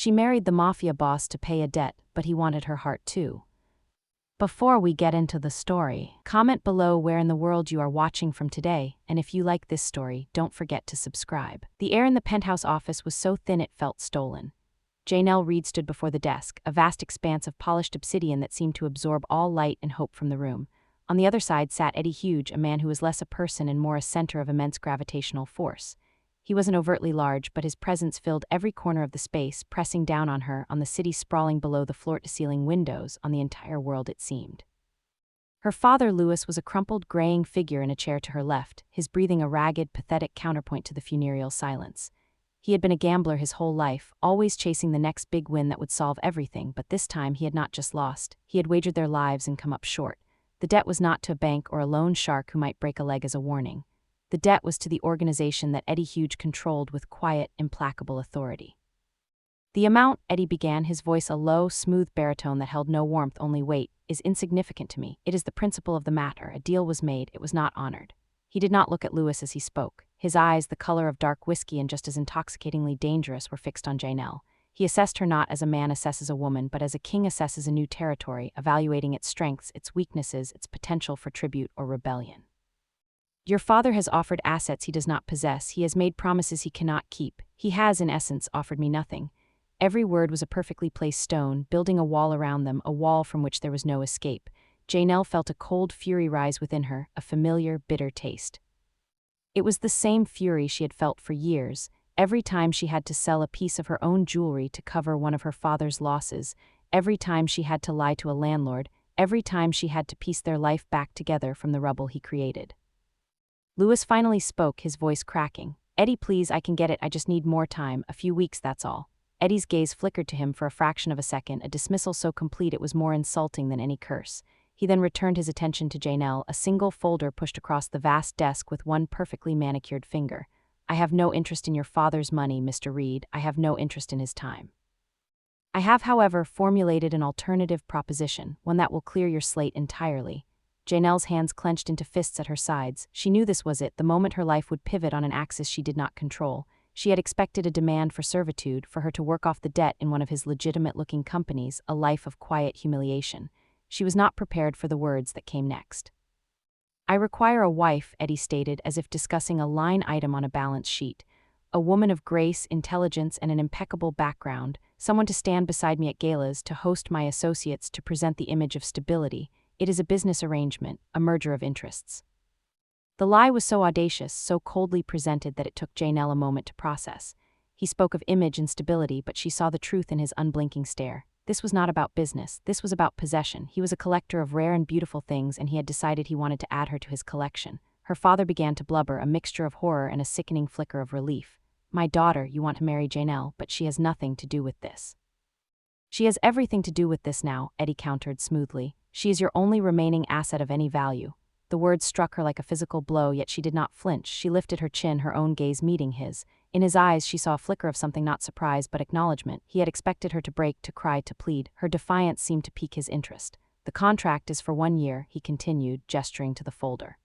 She married the Mafia boss to pay a debt, but he wanted her heart too. Before we get into the story, comment below where in the world you are watching from today, and if you like this story, don't forget to subscribe. The air in the penthouse office was so thin it felt stolen. Janelle Reed stood before the desk, a vast expanse of polished obsidian that seemed to absorb all light and hope from the room. On the other side sat Eddie Huge, a man who was less a person and more a center of immense gravitational force. He wasn't overtly large, but his presence filled every corner of the space, pressing down on her, on the city sprawling below the floor-to-ceiling windows, on the entire world it seemed. Her father, Louis, was a crumpled, graying figure in a chair to her left, his breathing a ragged, pathetic counterpoint to the funereal silence. He had been a gambler his whole life, always chasing the next big win that would solve everything, but this time he had not just lost, he had wagered their lives and come up short. The debt was not to a bank or a loan shark who might break a leg as a warning. The debt was to the organization that Eddie Huge controlled with quiet, implacable authority. The amount, Eddie began, his voice a low, smooth baritone that held no warmth, only weight, is insignificant to me. It is the principle of the matter. A deal was made, it was not honored. He did not look at Louis as he spoke. His eyes, the color of dark whiskey and just as intoxicatingly dangerous, were fixed on Janelle. He assessed her not as a man assesses a woman, but as a king assesses a new territory, evaluating its strengths, its weaknesses, its potential for tribute or rebellion. Your father has offered assets he does not possess. He has made promises he cannot keep. He has, in essence, offered me nothing. Every word was a perfectly placed stone, building a wall around them, a wall from which there was no escape. Janelle felt a cold fury rise within her, a familiar, bitter taste. It was the same fury she had felt for years, every time she had to sell a piece of her own jewelry to cover one of her father's losses, every time she had to lie to a landlord, every time she had to piece their life back together from the rubble he created. Louis finally spoke, his voice cracking. Eddie, please, I can get it, I just need more time, a few weeks, that's all. Eddie's gaze flickered to him for a fraction of a second, a dismissal so complete it was more insulting than any curse. He then returned his attention to Janelle, a single folder pushed across the vast desk with one perfectly manicured finger. I have no interest in your father's money, Mr. Reed. I have no interest in his time. I have, however, formulated an alternative proposition, one that will clear your slate entirely. Janelle's hands clenched into fists at her sides. She knew this was it, the moment her life would pivot on an axis she did not control. She had expected a demand for servitude, for her to work off the debt in one of his legitimate-looking companies, a life of quiet humiliation. She was not prepared for the words that came next. I require a wife, Eddie stated, as if discussing a line item on a balance sheet. A woman of grace, intelligence, and an impeccable background, someone to stand beside me at galas, to host my associates, to present the image of stability. It is a business arrangement, a merger of interests. The lie was so audacious, so coldly presented that it took Janelle a moment to process. He spoke of image and stability, but she saw the truth in his unblinking stare. This was not about business, this was about possession. He was a collector of rare and beautiful things, and he had decided he wanted to add her to his collection. Her father began to blubber, a mixture of horror and a sickening flicker of relief. My daughter, you want to marry Janelle, but she has nothing to do with this. She has everything to do with this now, Eddie countered smoothly. She is your only remaining asset of any value. The words struck her like a physical blow, yet she did not flinch. She lifted her chin, her own gaze meeting his. In his eyes she saw a flicker of something, not surprise but acknowledgement. He had expected her to break, to cry, to plead. Her defiance seemed to pique his interest. The contract is for 1 year, he continued, gesturing to the folder.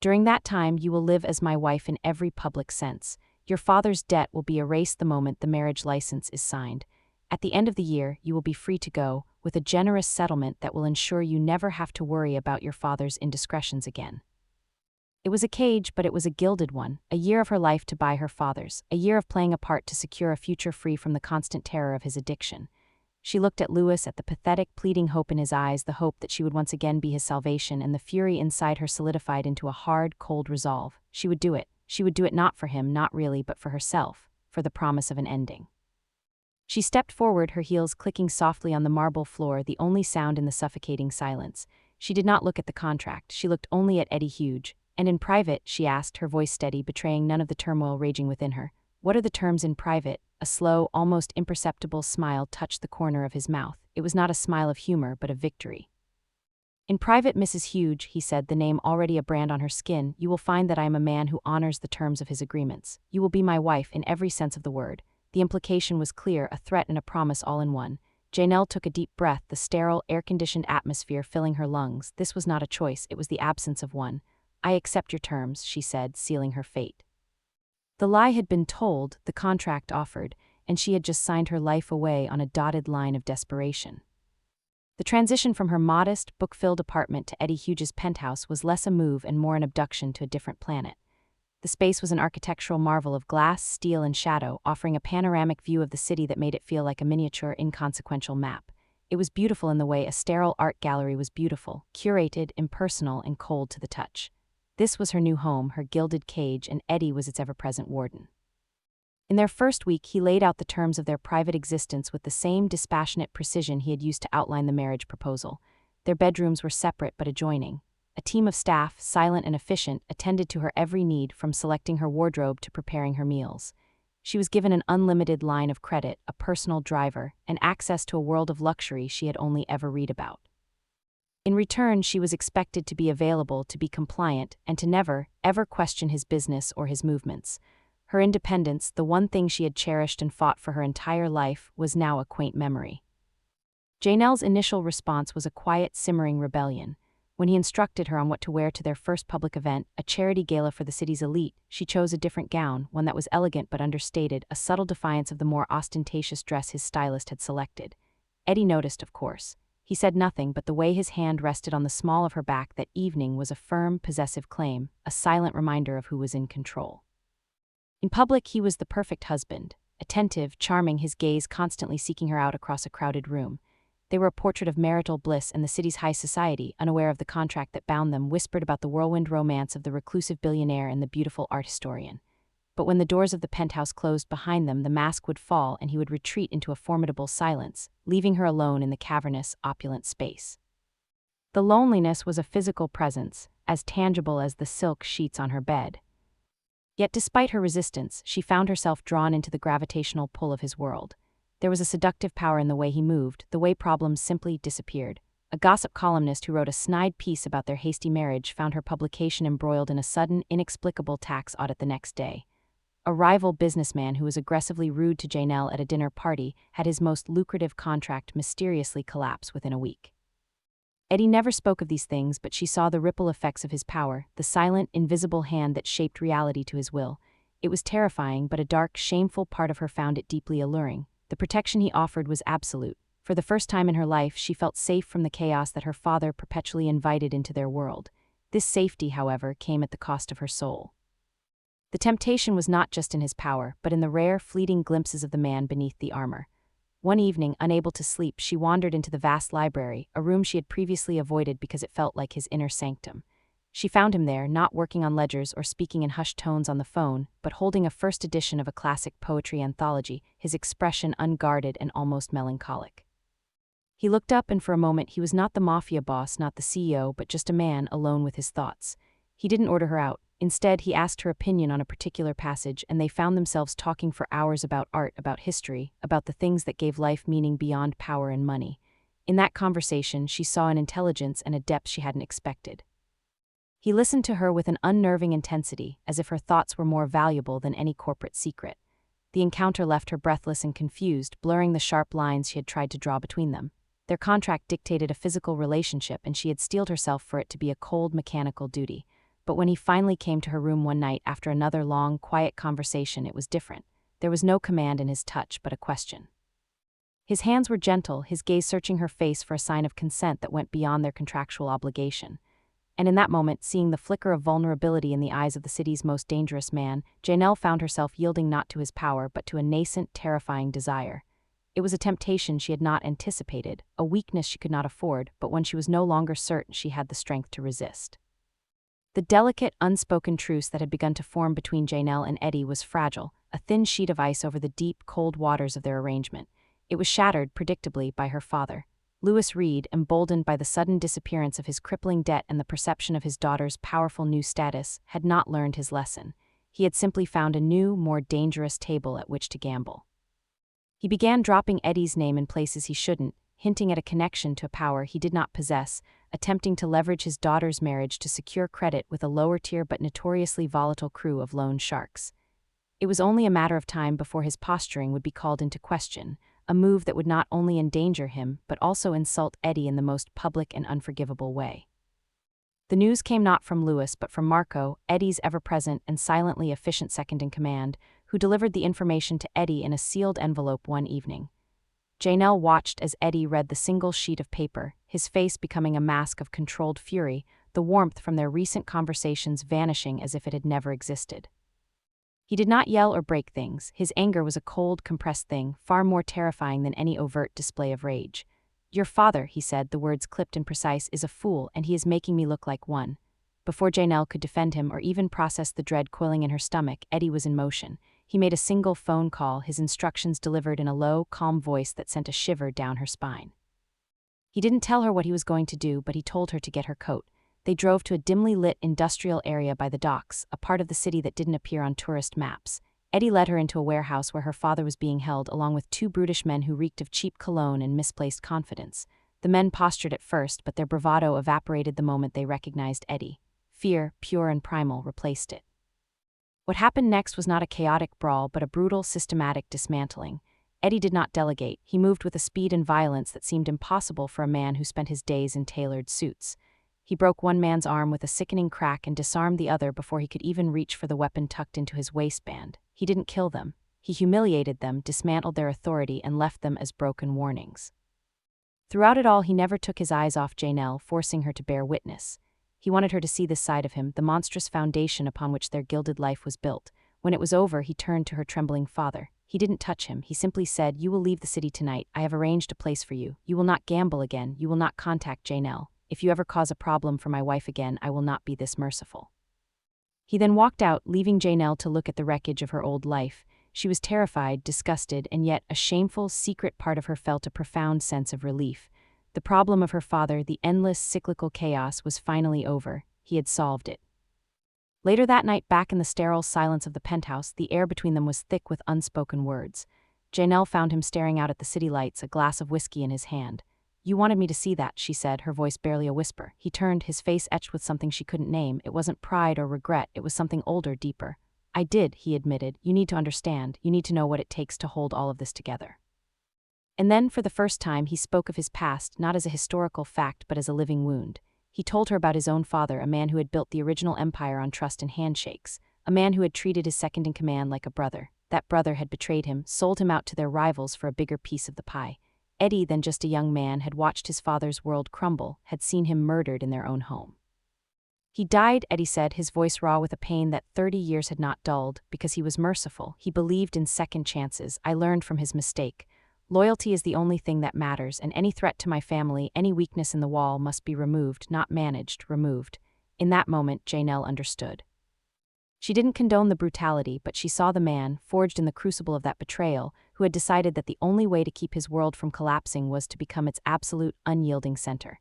During that time you will live as my wife in every public sense. Your father's debt will be erased the moment the marriage license is signed. At the end of the year, you will be free to go, with a generous settlement that will ensure you never have to worry about your father's indiscretions again. It was a cage, but it was a gilded one, a year of her life to buy her father's, a year of playing a part to secure a future free from the constant terror of his addiction. She looked at Louis, at the pathetic, pleading hope in his eyes, the hope that she would once again be his salvation, and the fury inside her solidified into a hard, cold resolve. She would do it. She would do it not for him, not really, but for herself, for the promise of an ending. She stepped forward, her heels clicking softly on the marble floor, the only sound in the suffocating silence. She did not look at the contract, she looked only at Eddie Huge. And in private, she asked, her voice steady, betraying none of the turmoil raging within her. What are the terms in private? A slow, almost imperceptible smile touched the corner of his mouth. It was not a smile of humor, but of victory. In private, Mrs. Huge, he said, the name already a brand on her skin, you will find that I am a man who honors the terms of his agreements. You will be my wife in every sense of the word. The implication was clear, a threat and a promise all in one. Janelle took a deep breath, the sterile, air-conditioned atmosphere filling her lungs. This was not a choice, it was the absence of one. I accept your terms, she said, sealing her fate. The lie had been told, the contract offered. and she had just signed her life away on a dotted line of desperation. The transition from her modest, book-filled apartment to Eddie Hughes' penthouse was less a move and more an abduction to a different planet. The space was an architectural marvel of glass, steel, and shadow, offering a panoramic view of the city that made it feel like a miniature, inconsequential map. It was beautiful in the way a sterile art gallery was beautiful, curated, impersonal, and cold to the touch. This was her new home, her gilded cage, and Eddie was its ever-present warden. In their first week, he laid out the terms of their private existence with the same dispassionate precision he had used to outline the marriage proposal. Their bedrooms were separate but adjoining. A team of staff, silent and efficient, attended to her every need, from selecting her wardrobe to preparing her meals. She was given an unlimited line of credit, a personal driver, and access to a world of luxury she had only ever read about. In return, she was expected to be available, to be compliant, and to never, ever question his business or his movements. Her independence, the one thing she had cherished and fought for her entire life, was now a quaint memory. Janelle's initial response was a quiet, simmering rebellion. When he instructed her on what to wear to their first public event, a charity gala for the city's elite, she chose a different gown, one that was elegant but understated, a subtle defiance of the more ostentatious dress his stylist had selected. Eddie noticed, of course. He said nothing, but the way his hand rested on the small of her back that evening was a firm, possessive claim, a silent reminder of who was in control. In public, he was the perfect husband, attentive, charming, his gaze constantly seeking her out across a crowded room. They were a portrait of marital bliss, and the city's high society, unaware of the contract that bound them, whispered about the whirlwind romance of the reclusive billionaire and the beautiful art historian. But when the doors of the penthouse closed behind them, the mask would fall and he would retreat into a formidable silence, leaving her alone in the cavernous, opulent space. The loneliness was a physical presence, as tangible as the silk sheets on her bed. Yet despite her resistance, she found herself drawn into the gravitational pull of his world. There was a seductive power in the way he moved, the way problems simply disappeared. A gossip columnist who wrote a snide piece about their hasty marriage found her publication embroiled in a sudden, inexplicable tax audit the next day. A rival businessman who was aggressively rude to Janelle at a dinner party had his most lucrative contract mysteriously collapse within a week. Eddie never spoke of these things, but she saw the ripple effects of his power, the silent, invisible hand that shaped reality to his will. It was terrifying, but a dark, shameful part of her found it deeply alluring. The protection he offered was absolute. For the first time in her life, she felt safe from the chaos that her father perpetually invited into their world. This safety, however, came at the cost of her soul. The temptation was not just in his power, but in the rare, fleeting glimpses of the man beneath the armor. One evening, unable to sleep, she wandered into the vast library, a room she had previously avoided because it felt like his inner sanctum. She found him there, not working on ledgers or speaking in hushed tones on the phone, but holding a first edition of a classic poetry anthology, his expression unguarded and almost melancholic. He looked up, and for a moment he was not the Mafia boss, not the CEO, but just a man alone with his thoughts. He didn't order her out. Instead, he asked her opinion on a particular passage, and they found themselves talking for hours about art, about history, about the things that gave life meaning beyond power and money. In that conversation, she saw an intelligence and a depth she hadn't expected. He listened to her with an unnerving intensity, as if her thoughts were more valuable than any corporate secret. The encounter left her breathless and confused, blurring the sharp lines she had tried to draw between them. Their contract dictated a physical relationship, and she had steeled herself for it to be a cold, mechanical duty. But when he finally came to her room one night after another long, quiet conversation, it was different. There was no command in his touch, but a question. His hands were gentle, his gaze searching her face for a sign of consent that went beyond their contractual obligation. And in that moment, seeing the flicker of vulnerability in the eyes of the city's most dangerous man, Janelle found herself yielding not to his power, but to a nascent, terrifying desire. It was a temptation she had not anticipated, a weakness she could not afford, but one she was no longer certain she had the strength to resist. The delicate, unspoken truce that had begun to form between Janelle and Eddie was fragile, a thin sheet of ice over the deep, cold waters of their arrangement. It was shattered, predictably, by her father. Lewis Reed, emboldened by the sudden disappearance of his crippling debt and the perception of his daughter's powerful new status, had not learned his lesson. He had simply found a new, more dangerous table at which to gamble. He began dropping Eddie's name in places he shouldn't, hinting at a connection to a power he did not possess, attempting to leverage his daughter's marriage to secure credit with a lower-tier but notoriously volatile crew of loan sharks. It was only a matter of time before his posturing would be called into question, a move that would not only endanger him but also insult Eddie in the most public and unforgivable way. The news came not from Lewis but from Marco, Eddie's ever-present and silently efficient second-in-command, who delivered the information to Eddie in a sealed envelope one evening. Janelle watched as Eddie read the single sheet of paper, his face becoming a mask of controlled fury, the warmth from their recent conversations vanishing as if it had never existed. He did not yell or break things. His anger was a cold, compressed thing, far more terrifying than any overt display of rage. "Your father," he said, the words clipped and precise, "is a fool, and he is making me look like one." Before Janelle could defend him or even process the dread coiling in her stomach, Eddie was in motion. He made a single phone call, his instructions delivered in a low, calm voice that sent a shiver down her spine. He didn't tell her what he was going to do, but he told her to get her coat. They drove to a dimly lit industrial area by the docks, a part of the city that didn't appear on tourist maps. Eddie led her into a warehouse where her father was being held, along with two brutish men who reeked of cheap cologne and misplaced confidence. The men postured at first, but their bravado evaporated the moment they recognized Eddie. Fear, pure and primal, replaced it. What happened next was not a chaotic brawl, but a brutal, systematic dismantling. Eddie did not delegate. He moved with a speed and violence that seemed impossible for a man who spent his days in tailored suits. He broke one man's arm with a sickening crack and disarmed the other before he could even reach for the weapon tucked into his waistband. He didn't kill them. He humiliated them, dismantled their authority, and left them as broken warnings. Throughout it all, he never took his eyes off Janelle, forcing her to bear witness. He wanted her to see this side of him, the monstrous foundation upon which their gilded life was built. When it was over, he turned to her trembling father. He didn't touch him. He simply said, "You will leave the city tonight. I have arranged a place for you. You will not gamble again. You will not contact Janelle. If you ever cause a problem for my wife again, I will not be this merciful." He then walked out, leaving Janelle to look at the wreckage of her old life. She was terrified, disgusted, and yet a shameful, secret part of her felt a profound sense of relief. The problem of her father, the endless, cyclical chaos, was finally over. He had solved it. Later that night, back in the sterile silence of the penthouse, the air between them was thick with unspoken words. Janelle found him staring out at the city lights, a glass of whiskey in his hand. "You wanted me to see that," she said, her voice barely a whisper. He turned, his face etched with something she couldn't name. It wasn't pride or regret, it was something older, deeper. "I did," he admitted. "You need to understand. You need to know what it takes to hold all of this together." And then, for the first time, he spoke of his past, not as a historical fact, but as a living wound. He told her about his own father, a man who had built the original empire on trust and handshakes, a man who had treated his second-in-command like a brother. That brother had betrayed him, sold him out to their rivals for a bigger piece of the pie. Eddie, then just a young man, had watched his father's world crumble, had seen him murdered in their own home. "He died," Eddie said, his voice raw with a pain that 30 years had not dulled, "because he was merciful. He believed in second chances. I learned from his mistake. Loyalty is the only thing that matters, and any threat to my family, any weakness in the wall must be removed, not managed, removed." In that moment, Janelle understood. She didn't condone the brutality, but she saw the man, forged in the crucible of that betrayal, who had decided that the only way to keep his world from collapsing was to become its absolute, unyielding center.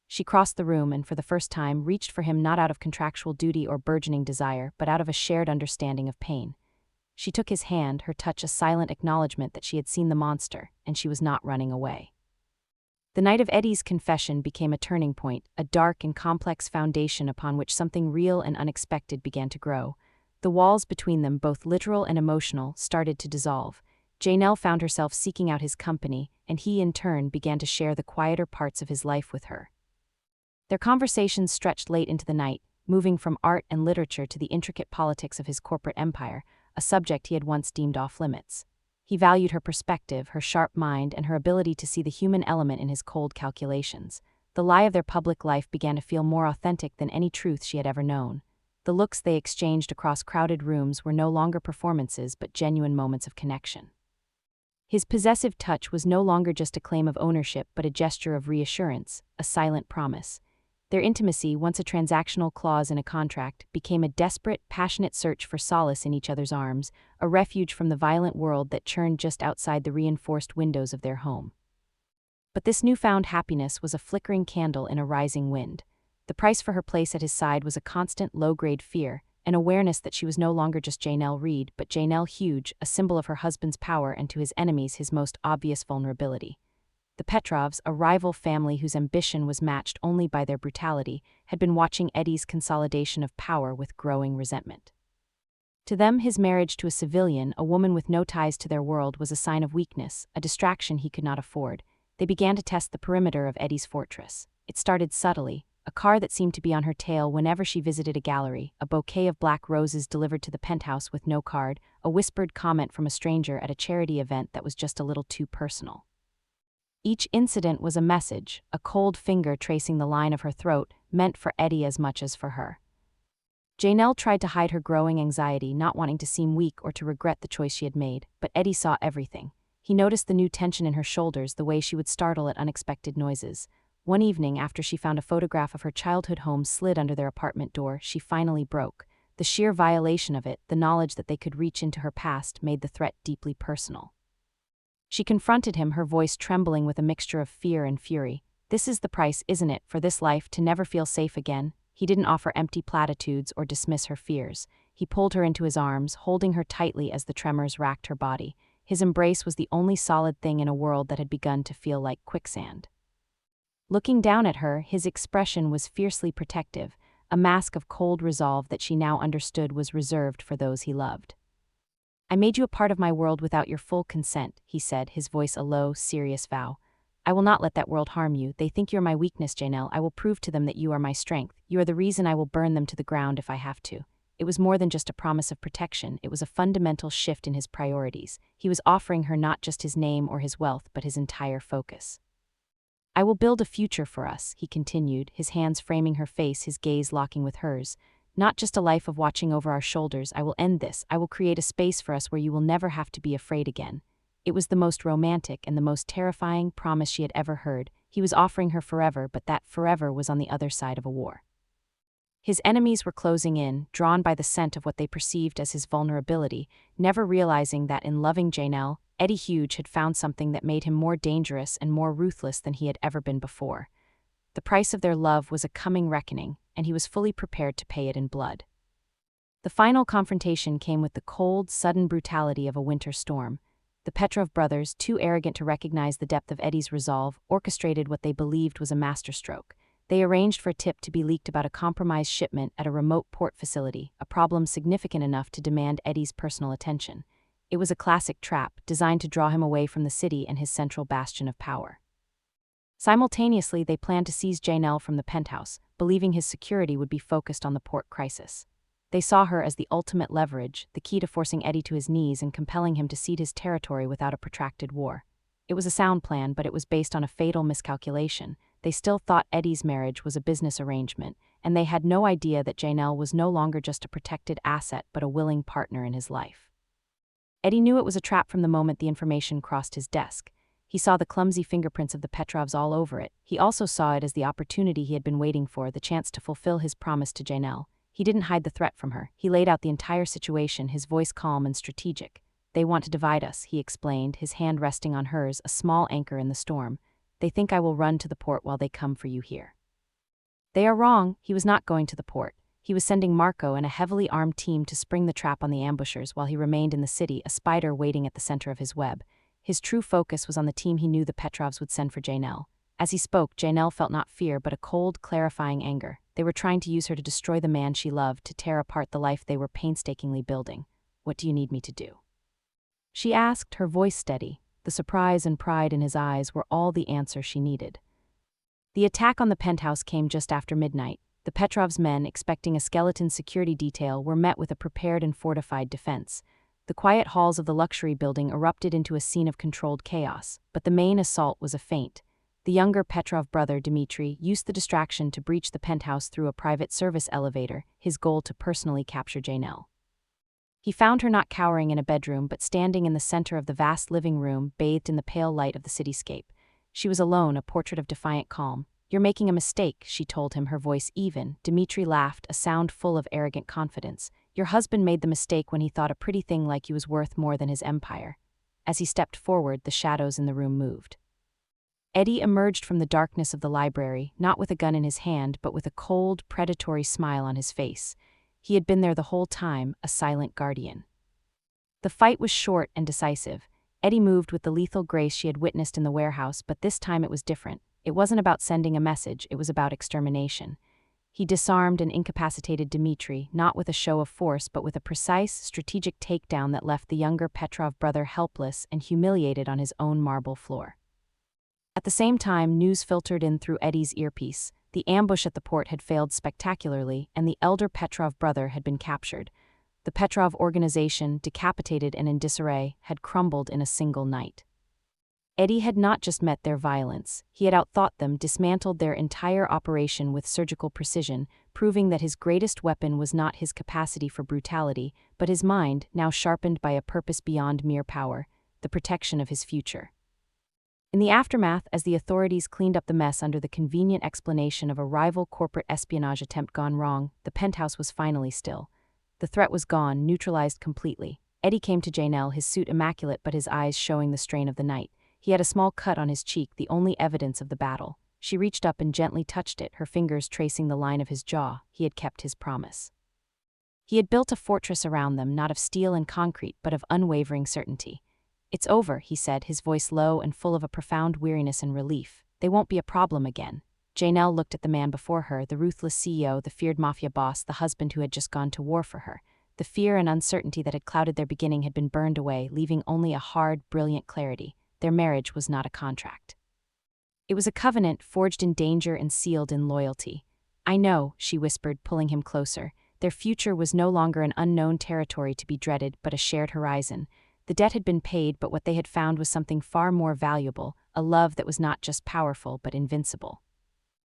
She crossed the room and, for the first time, reached for him not out of contractual duty or burgeoning desire, but out of a shared understanding of pain. She took his hand, her touch a silent acknowledgement that she had seen the monster, and she was not running away. The night of Eddie's confession became a turning point, a dark and complex foundation upon which something real and unexpected began to grow. The walls between them, both literal and emotional, started to dissolve. Janelle found herself seeking out his company, and he, in turn, began to share the quieter parts of his life with her. Their conversations stretched late into the night, moving from art and literature to the intricate politics of his corporate empire, a subject he had once deemed off-limits. He valued her perspective, her sharp mind, and her ability to see the human element in his cold calculations. The lie of their public life began to feel more authentic than any truth she had ever known. The looks they exchanged across crowded rooms were no longer performances but genuine moments of connection. His possessive touch was no longer just a claim of ownership but a gesture of reassurance, a silent promise. Their intimacy, once a transactional clause in a contract, became a desperate, passionate search for solace in each other's arms, a refuge from the violent world that churned just outside the reinforced windows of their home. But this newfound happiness was a flickering candle in a rising wind. The price for her place at his side was a constant, low-grade fear, an awareness that she was no longer just Janelle Reed, but Janelle Huge, a symbol of her husband's power and to his enemies his most obvious vulnerability. The Petrovs, a rival family whose ambition was matched only by their brutality, had been watching Eddie's consolidation of power with growing resentment. To them, his marriage to a civilian, a woman with no ties to their world, was a sign of weakness, a distraction he could not afford. They began to test the perimeter of Eddie's fortress. It started subtly, a car that seemed to be on her tail whenever she visited a gallery, a bouquet of black roses delivered to the penthouse with no card, a whispered comment from a stranger at a charity event that was just a little too personal. Each incident was a message, a cold finger tracing the line of her throat, meant for Eddie as much as for her. Janelle tried to hide her growing anxiety, not wanting to seem weak or to regret the choice she had made, but Eddie saw everything. He noticed the new tension in her shoulders, the way she would startle at unexpected noises. One evening, after she found a photograph of her childhood home slid under their apartment door, she finally broke. The sheer violation of it, the knowledge that they could reach into her past, made the threat deeply personal. She confronted him, her voice trembling with a mixture of fear and fury. "This is the price, isn't it, for this life, to never feel safe again?" He didn't offer empty platitudes or dismiss her fears. He pulled her into his arms, holding her tightly as the tremors racked her body. His embrace was the only solid thing in a world that had begun to feel like quicksand. Looking down at her, his expression was fiercely protective, a mask of cold resolve that she now understood was reserved for those he loved. "I made you a part of my world without your full consent," he said, his voice a low, serious vow. "I will not let that world harm you. They think you're my weakness, Janelle. I will prove to them that you are my strength. You are the reason I will burn them to the ground if I have to." It was more than just a promise of protection. It was a fundamental shift in his priorities. He was offering her not just his name or his wealth, but his entire focus. "I will build a future for us," he continued, his hands framing her face, his gaze locking with hers. "Not just a life of watching over our shoulders. I will end this. I will create a space for us where you will never have to be afraid again." It was the most romantic and the most terrifying promise she had ever heard. He was offering her forever, but that forever was on the other side of a war. His enemies were closing in, drawn by the scent of what they perceived as his vulnerability, never realizing that in loving Janelle, Eddie Huge had found something that made him more dangerous and more ruthless than he had ever been before. The price of their love was a coming reckoning, and he was fully prepared to pay it in blood. The final confrontation came with the cold, sudden brutality of a winter storm. The Petrov brothers, too arrogant to recognize the depth of Eddie's resolve, orchestrated what they believed was a masterstroke. They arranged for a tip to be leaked about a compromised shipment at a remote port facility, a problem significant enough to demand Eddie's personal attention. It was a classic trap, designed to draw him away from the city and his central bastion of power. Simultaneously, they planned to seize Janelle from the penthouse, believing his security would be focused on the port crisis. They saw her as the ultimate leverage, the key to forcing Eddie to his knees and compelling him to cede his territory without a protracted war. It was a sound plan, but it was based on a fatal miscalculation. They still thought Eddie's marriage was a business arrangement, and they had no idea that Janelle was no longer just a protected asset but a willing partner in his life. Eddie knew it was a trap from the moment the information crossed his desk. He saw the clumsy fingerprints of the Petrovs all over it. He also saw it as the opportunity he had been waiting for, the chance to fulfill his promise to Janelle. He didn't hide the threat from her. He laid out the entire situation, his voice calm and strategic. "They want to divide us," he explained, his hand resting on hers, a small anchor in the storm. "They think I will run to the port while they come for you here." They are wrong. He was not going to the port. He was sending Marco and a heavily armed team to spring the trap on the ambushers while he remained in the city, a spider waiting at the center of his web. His true focus was on the team he knew the Petrovs would send for Janelle. As he spoke, Janelle felt not fear but a cold, clarifying anger. They were trying to use her to destroy the man she loved, to tear apart the life they were painstakingly building. "What do you need me to do?" she asked, her voice steady. The surprise and pride in his eyes were all the answer she needed. The attack on the penthouse came just after midnight. The Petrovs' men, expecting a skeleton security detail, were met with a prepared and fortified defense. The quiet halls of the luxury building erupted into a scene of controlled chaos, but the main assault was a feint. The younger Petrov brother, Dmitri, used the distraction to breach the penthouse through a private service elevator, his goal to personally capture Janelle. He found her not cowering in a bedroom but standing in the center of the vast living room, bathed in the pale light of the cityscape. She was alone, a portrait of defiant calm. "You're making a mistake," she told him, her voice even. Dmitri laughed, a sound full of arrogant confidence. "Your husband made the mistake when he thought a pretty thing like you was worth more than his empire." As he stepped forward, the shadows in the room moved. Eddie emerged from the darkness of the library, not with a gun in his hand, but with a cold, predatory smile on his face. He had been there the whole time, a silent guardian. The fight was short and decisive. Eddie moved with the lethal grace she had witnessed in the warehouse, but this time it was different. It wasn't about sending a message, it was about extermination. He disarmed and incapacitated Dmitri, not with a show of force, but with a precise, strategic takedown that left the younger Petrov brother helpless and humiliated on his own marble floor. At the same time, news filtered in through Eddie's earpiece. The ambush at the port had failed spectacularly, and the elder Petrov brother had been captured. The Petrov organization, decapitated and in disarray, had crumbled in a single night. Eddie had not just met their violence, he had outthought them, dismantled their entire operation with surgical precision, proving that his greatest weapon was not his capacity for brutality, but his mind, now sharpened by a purpose beyond mere power, the protection of his future. In the aftermath, as the authorities cleaned up the mess under the convenient explanation of a rival corporate espionage attempt gone wrong, the penthouse was finally still. The threat was gone, neutralized completely. Eddie came to Janelle, his suit immaculate but his eyes showing the strain of the night. He had a small cut on his cheek, the only evidence of the battle. She reached up and gently touched it, her fingers tracing the line of his jaw. He had kept his promise. He had built a fortress around them, not of steel and concrete, but of unwavering certainty. "It's over," he said, his voice low and full of a profound weariness and relief. "They won't be a problem again." Janelle looked at the man before her, the ruthless CEO, the feared Mafia boss, the husband who had just gone to war for her. The fear and uncertainty that had clouded their beginning had been burned away, leaving only a hard, brilliant clarity. Their marriage was not a contract. It was a covenant forged in danger and sealed in loyalty. "I know," she whispered, pulling him closer. Their future was no longer an unknown territory to be dreaded, but a shared horizon. The debt had been paid, but what they had found was something far more valuable, a love that was not just powerful but invincible.